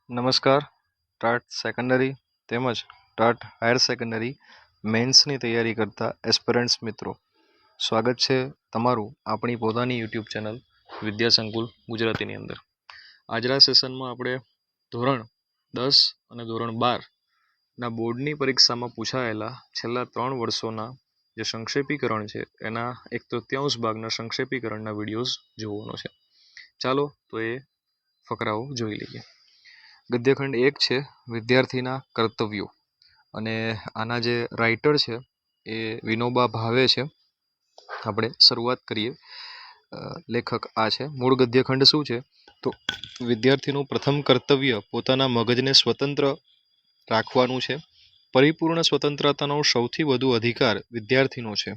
નમસ્કાર. TAT secondary તેમજ TAT higher secondary મેન્સની તૈયારી કરતા એસ્પિરન્ટ્સ મિત્રો, સ્વાગત છે તમારું આપણી પોતાની યુટ્યુબ ચેનલ વિદ્યાસંકુલ ગુજરાતીની અંદર. આજના સેશનમાં આપણે ધોરણ 10 અને ધોરણ 12ના બોર્ડની પરીક્ષામાં પૂછાયેલા છેલ્લા 3 વર્ષોના જે સંક્ષેપીકરણ છે એના 1/3 ભાગના સંક્ષેપીકરણના વિડીયોઝ જોવાનો છે. ચાલો તો એ ફકરાઓ જોઈ લઈએ. ગદ્યખંડ 1 છે વિદ્યાર્થીના કર્તવ્યો, અને આના જે રાઇટર છે એ વિનોબા ભાવે છે. આપણે શરૂઆત કરીએ. લેખક આ છે. મૂળ ગદ્યખંડ શું છે તો વિદ્યાર્થીનું પ્રથમ કર્તવ્ય પોતાના મગજને સ્વતંત્ર રાખવાનું છે. પરિપૂર્ણ સ્વતંત્રતાનો સૌથી વધુ અધિકાર વિદ્યાર્થીનો છે.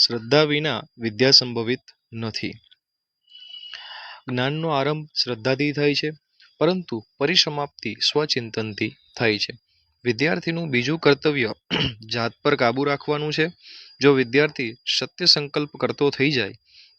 શ્રદ્ધા વિના વિદ્યા સંભવિત નથી. જ્ઞાનનો આરંભ શ્રદ્ધાથી થાય છે, પરંતુ પરિસમાપ્તિ સ્વચિંતનથી થાય છે. વિદ્યાર્થીનું બીજું કર્તવ્ય જાત પર કાબૂ રાખવાનું છે. જો વિદ્યાર્થી સત્ય સંકલ્પ કરતો થઈ જાય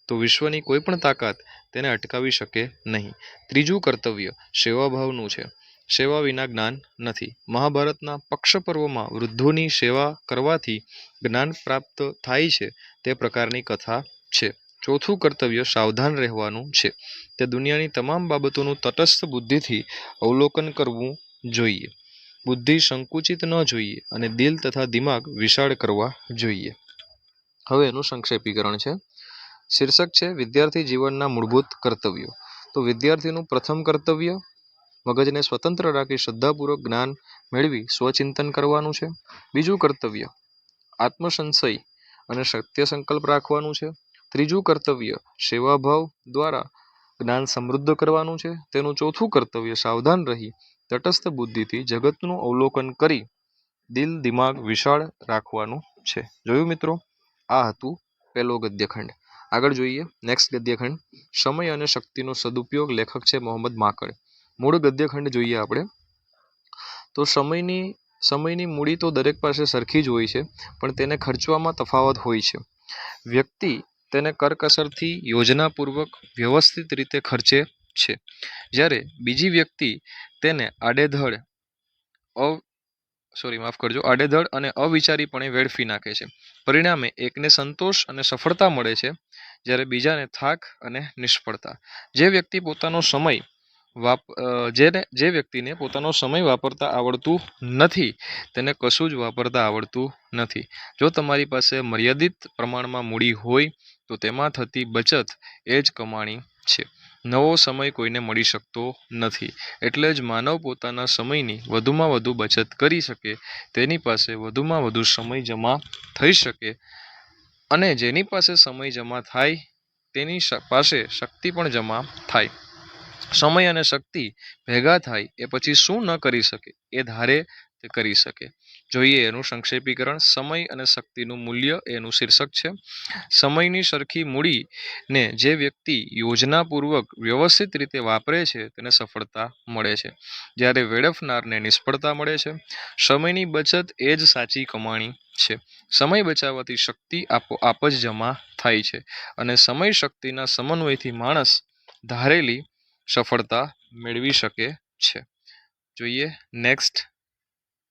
તો વિશ્વની કોઈ પણ તાકાત તેને અટકાવી શકે નહીં. ત્રીજું કર્તવ્ય સેવાભાવનું છે. સેવા વિના જ્ઞાન નથી. મહાભારતના પક્ષ પર્વમાં વૃદ્ધોની સેવા કરવાથી જ્ઞાન પ્રાપ્ત થાય છે તે પ્રકારની કથા છે. ચોથું કર્તવ્ય સાવધાન રહેવાનું છે. તે દુનિયાની તમામ બાબતોનું તટસ્થ બુદ્ધિથી અવલોકન કરવું જોઈએ. બુદ્ધિ સંકુચિત ન જોઈએ અને દિલ તથા દિમાગ વિશાળ કરવા જોઈએ. હવે એનું સંક્ષેપીકરણ છે. શીર્ષક છે વિદ્યાર્થી જીવનના મૂળભૂત કર્તવ્યો. તો વિદ્યાર્થીનું પ્રથમ કર્તવ્ય મગજને સ્વતંત્ર રાખી શ્રદ્ધાપૂર્વક જ્ઞાન મેળવી સ્વચિંતન કરવાનું છે. બીજું કર્તવ્ય આત્મસંશય અને સત્ય સંકલ્પ રાખવાનું છે. ત્રીજું કર્તવ્ય સેવાભાવ દ્વારા જ્ઞાન સમૃદ્ધ કરવાનું છે. તેનું ચોથું કર્તવ્ય સાવધાન રહી તટસ્થ બુદ્ધિથી જગતનું અવલોકન કરી દિલ દિમાગ વિશાળ રાખવાનું છે. જોયું મિત્રો, આ હતું પહેલો ગદ્યખંડ. આગળ જોઈએ નેક્સ્ટ ગદ્યખંડ, સમય અને શક્તિનો સદુપયોગ. લેખક છે મોહમ્મદ માકડ. મૂળ ગદ્યખંડ જોઈએ આપણે તો સમયની મૂડી તો દરેક પાસે સરખી જ હોય છે, પણ તેને ખર્ચવામાં તફાવત હોય છે. વ્યક્તિ તેને કરકસરથી યોજનાપૂર્વક વ્યવસ્થિત રીતે ખર્ચે છે, જ્યારે બીજી વ્યક્તિ તેને આડેધડ અને અવિચારીપણે વેડફી નાખે છે. પરિણામે એકને સંતોષ અને સફળતા મળે છે, જ્યારે બીજાને થાક અને નિષ્ફળતા. જે વ્યક્તિને પોતાનો સમય વાપરતા આવડતું નથી તેને કશું જ વાપરતા આવડતું નથી. જો તમારી પાસે મર્યાદિત પ્રમાણમાં મૂડી હોય તો તેમાં થતી બચત એ જ કમાણી છે. નવો સમય કોઈને મળી શકતો નથી, એટલે જ માનવ પોતાના સમયની વધુમાં વધુ બચત કરી શકે, તેની પાસે વધુમાં વધુ સમય જમા થઈ શકે, અને જેની પાસે સમય જમા થાય તેની પાસે શક્તિ પણ જમા થાય. સમય અને શક્તિ ભેગા થાય એ પછી શું ન કરી શકે એ ધારે તે કરી શકે. જોઈએ એનું સંક્ષેપીકરણ. સમય અને શક્તિનું મૂલ્ય એનું શીર્ષક છે. સમયની સરખી મૂડીને જે વ્યક્તિ યોજનાપૂર્વક વ્યવસ્થિત રીતે વાપરે છે તેને સફળતા મળે છે, જ્યારે વેડફનારને નિષ્ફળતા મળે છે. સમયની બચત એ જ સાચી કમાણી છે. સમય બચાવવાથી શક્તિ આપોઆપ જ જમા થાય છે, અને સમય શક્તિના સમન્વયથી માણસ ધારેલી સફળતા મેળવી શકે છે. જોઈએ નેક્સ્ટ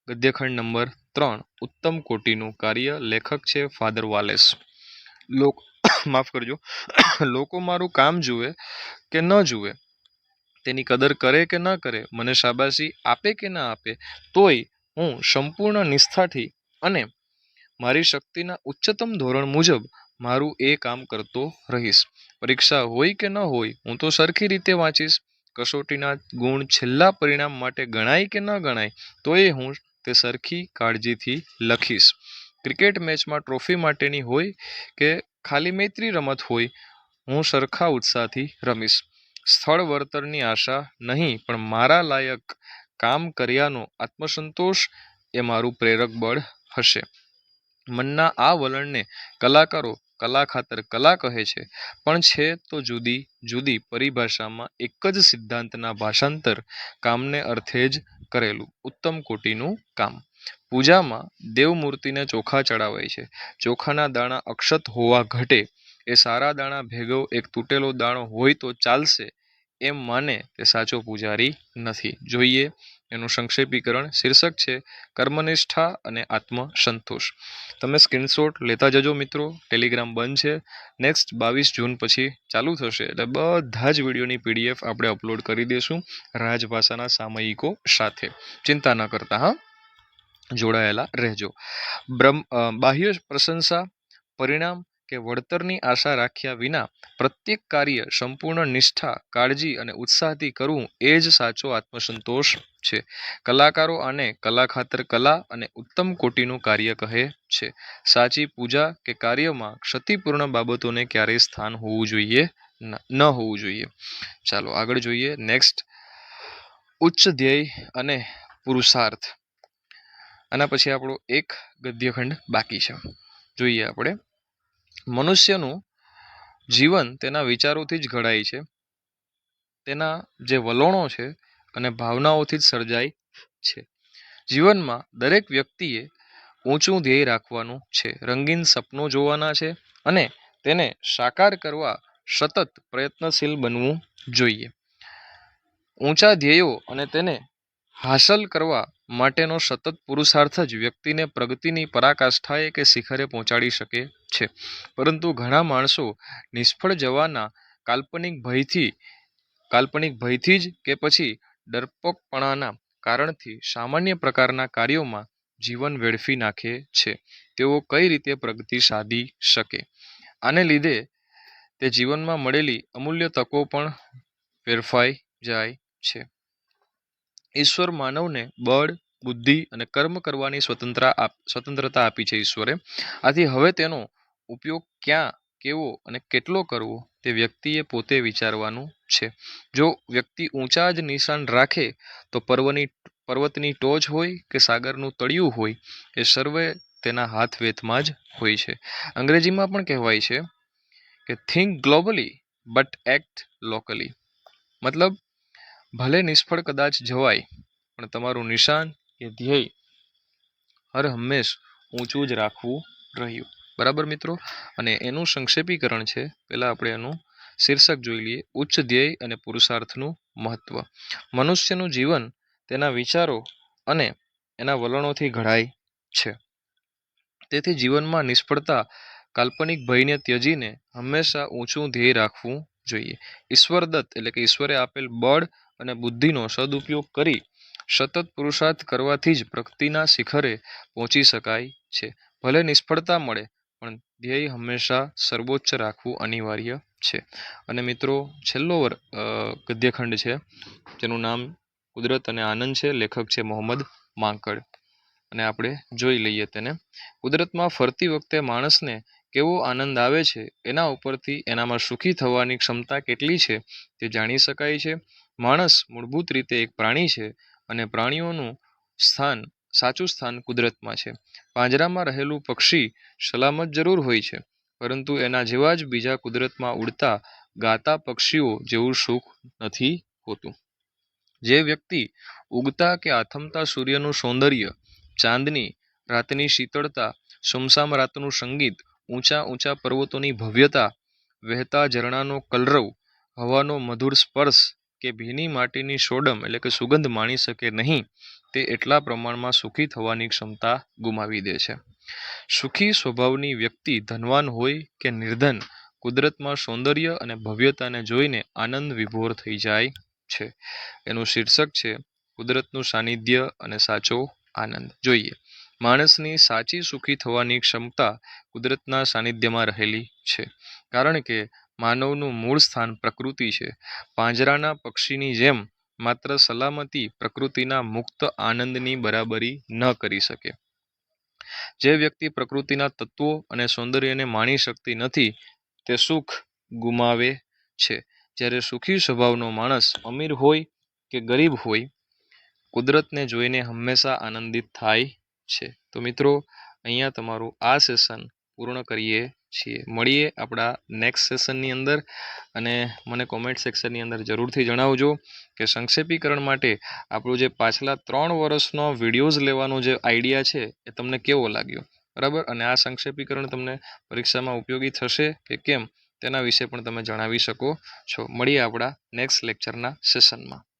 ગદ્યખંડ નંબર 3, ઉત્તમ કોટીનું કાર્ય. લેખક છે ફાધર વાલેસ. લોકો મારું કામ જુએ કે ન જુએ, તેની કદર કરે કે ન કરે, મને શાબાશી આપે કે ન આપે, તોય હું સંપૂર્ણ નિષ્ઠાથી અને મારી શક્તિના ઉચ્ચતમ ધોરણ મુજબ મારું એ કામ કરતો રહીશ. પરીક્ષા હોય કે ન હોય, હું તો સરખી રીતે વાંચીશ. કસોટીના ગુણ છેલ્લા પરિણામ માટે ગણાય કે ન ગણાય, તોય હું તે સરખી કાળજીથી લખીશ. ક્રિકેટ મેચમાં ટ્રોફી માટેની હોય કે ખાલી મૈત્રી રમત હોય, હું સરખા ઉત્સાહથી રમીશ. સ્થળ વળતરની આશા નહીં, પણ મારા લાયક કામ કર્યાનો આત્મસંતોષ એ મારું પ્રેરક બળ હશે. મનના આ વલણને કલાકારો કલા ખાતર કલા કહે છે, પણ છે તો જુદી જુદી પરિભાષામાં એક જ સિદ્ધાંતના ભાષાંતર કામને અર્થે જ કરેલું. ઉત્તમ કોટીનું કામ. પૂજામાં દેવમૂર્તિને ચોખા ચડાવાય છે. ચોખાના દાણા અક્ષત હોવા ઘટે. એ સારા દાણા ભેગો એક તૂટેલો દાણો હોય તો ચાલશે, એમ માને તે સાચો પૂજારી નથી. જોઈએ એનું સંક્ષેપીકરણ. શીર્ષક છે કર્મનિષ્ઠા અને આત્મસંતોષ. તમે સ્ક્રીનશોટ લેતા જજો મિત્રો. ટેલિગ્રામ બંધ છે. નેક્સ્ટ 22 જૂન પછી ચાલુ થશે એટલે બધા જ વિડીયોની PDF આપણે અપલોડ કરી દઈશું રાજભાષાના સામયિકો સાથે. ચિંતા ન કરતા, હા, જોડાયેલા રહેજો. બાહ્ય પ્રશંસા, પરિણામ કે વળતરની આશા રાખ્યા વિના પ્રત્યેક કાર્ય સંપૂર્ણ નિષ્ઠા, કાળજી અને ઉત્સાહથી કરવું એ જ સાચો આત્મસંતોષ છે. કલાકારો આને કલા ખાતર કલા અને ઉત્તમ કોટીનું કાર્ય કહે છે. સાચી પૂજા કે કાર્યમાં ક્ષતિપૂર્ણ બાબતોને ક્યારેય સ્થાન હોવું જોઈએ ન હોવું જોઈએ. ચાલો આગળ જોઈએ. નેક્સ્ટ, ઉચ્ચ ધ્યેય અને પુરુષાર્થ. આના પછી આપણો એક ગદ્યખંડ બાકી છે. જોઈએ આપણે. મનુષ્યનું જીવન તેના વિચારોથી જ ઘડાય છે. તેના જે વલણો છે અને ભાવનાઓથી જ સર્જાય છે. જીવનમાં દરેક વ્યક્તિએ ઊંચું ધ્યેય રાખવાનું છે, રંગીન સપનો જોવાના છે અને તેને સાકાર કરવા સતત પ્રયત્નશીલ બનવું જોઈએ. ઊંચા ધ્યેયો અને તેને હાંસલ કરવા માટેનો સતત પુરુષાર્થ જ વ્યક્તિને પ્રગતિની પરાકાષ્ઠાએ કે શિખરે પહોંચાડી શકે છે. પરંતુ ઘણા માણસો નિષ્ફળ જવાના કાલ્પનિક ભયથી જ કે પછી ડરપોકપણાના કારણથી સામાન્ય પ્રકારના કાર્યોમાં જીવન વેડફી નાખે છે. તેઓ કઈ રીતે પ્રગતિ સાધી શકે? આને લીધે તે જીવનમાં મળેલી અમૂલ્ય તકો પણ વેડફાઈ જાય છે. ઈશ્વર માનવને બળ, બુદ્ધિ અને કર્મ કરવાની સ્વતંત્રતા આપી છે ઈશ્વરે. આથી હવે તેનો ઉપયોગ ક્યાં, કેવો અને કેટલો કરવો તે વ્યક્તિએ પોતે વિચારવાનું છે. જો વ્યક્તિ ઊંચા જ નિશાન રાખે તો પર્વતની ટોચ હોય કે સાગરનું તળિયું હોય, એ સર્વે તેના હાથ વેતમાં જ હોય છે. અંગ્રેજીમાં પણ કહેવાય છે કે think globally but act locally. મતલબ, ભલે નિષ્ફળ કદાચ જવાય પણ તમારું નિશાન કે ધ્યેય હર હંમેશ ઊંચું જ રાખવું રહ્યું. બરાબર મિત્રો? અને એનું સંક્ષેપીકરણ છે. પહેલાં આપણે એનું શીર્ષક જોઈ લઈએ. ઉચ્ચ ધ્યેય અને પુરુષાર્થનું મહત્વ. મનુષ્યનું જીવન તેના વિચારો અને એના વલણોથી ઘડાય છે. તેથી જીવનમાં નિષ્ફળતા, કાલ્પનિક ભયને ત્યજીને હંમેશા ઊંચું ધ્યેય રાખવું જોઈએ. ઈશ્વરદત્ત એટલે કે ઈશ્વરે આપેલ બળ અને બુદ્ધિનો સદુપયોગ કરી સતત પુરુષાર્થ કરવાથી જ પ્રગતિના શિખરે પહોંચી શકાય છે. ભલે નિષ્ફળતા મળે પણ ધ્યેય હંમેશા સર્વોચ્ચ રાખવું અનિવાર્ય છે. અને મિત્રો, છેલ્લો ગદ્યખંડ છે જેનું નામ કુદરત અને આનંદ છે. લેખક છે મોહમ્મદ માંકડ. અને આપણે જોઈ લઈએ તેને. કુદરતમાં ફરતી વખતે માણસને કેવો આનંદ આવે છે એના ઉપરથી એનામાં સુખી થવાની ક્ષમતા કેટલી છે તે જાણી શકાય છે. માણસ મૂળભૂત રીતે એક પ્રાણી છે અને પ્રાણીઓનું સાચું સ્થાન કુદરતમાં છે. પાંજરામાં રહેલું પક્ષી સલામત જરૂર હોય છે, પરંતુ એના જેવા જ બીજા કુદરતમાં ઉડતા, ગાતા પક્ષીઓ જેવું સુખ નથી હોતું. જે વ્યક્તિ ઉગતા કે આથમતા સૂર્યનું સૌંદર્ય, ચાંદની રાતની શીતળતા, સુમસામ રાતનું સંગીત, ઊંચા પર્વતોની ભવ્યતા, વહેતા ઝરણાનો કલરવ, હવાનો મધુર સ્પર્શ કે ભીની માટીની સોડમ એટલે કે સુગંધ માણી શકે નહીં, તે એટલા પ્રમાણમાં સુખી થવાની ક્ષમતા ગુમાવી દે છે. સુખી સ્વભાવની વ્યક્તિ ધનવાન હોય કે નિર્ધન, કુદરતમાં સૌંદર્ય અને ભવ્યતાને જોઈને આનંદ વિભોર થઈ જાય છે. એનું શીર્ષક છે કુદરતનું સાનિધ્ય અને સાચો આનંદ. જોઈએ. માણસની સાચી સુખી થવાની ક્ષમતા કુદરતના સાનિધ્યમાં રહેલી છે. કારણ કે માનવનું મૂળ સ્થાન પ્રકૃતિ છે. પાંજરાના પક્ષીની જેમ માત્ર સલામતી પ્રકૃતિના મુક્ત આનંદની બરાબરી ન કરી શકે. જે વ્યક્તિ પ્રકૃતિના તત્વો અને સૌંદર્યને માણી શકતી નથી તે સુખ ગુમાવે છે. જ્યારે સુખી સ્વભાવનો માણસ અમીર હોય કે ગરીબ હોય, કુદરતને જોઈને હંમેશા આનંદિત થાય છે. તો મિત્રો, અહીંયા તમારું આ સેશન પૂર્ણ કરીએ છીએ. મળીએ આપણા નેક્સ્ટ સેશનની અંદર. અને મને કોમેન્ટ સેક્શનની અંદર જરૂરથી જણાવજો કે સંક્ષેપીકરણ માટે આપણું જે પાછલા 3 વર્ષનો વિડીયોઝ લેવાનો જે આઈડિયા છે એ તમને કેવો લાગ્યો. બરાબર? અને આ સંક્ષેપીકરણ તમને પરીક્ષામાં ઉપયોગી થશે કે કેમ તેના વિશે પણ તમે જણાવી શકો છો. મળીએ આપણા નેક્સ્ટ લેક્ચરના સેશનમાં.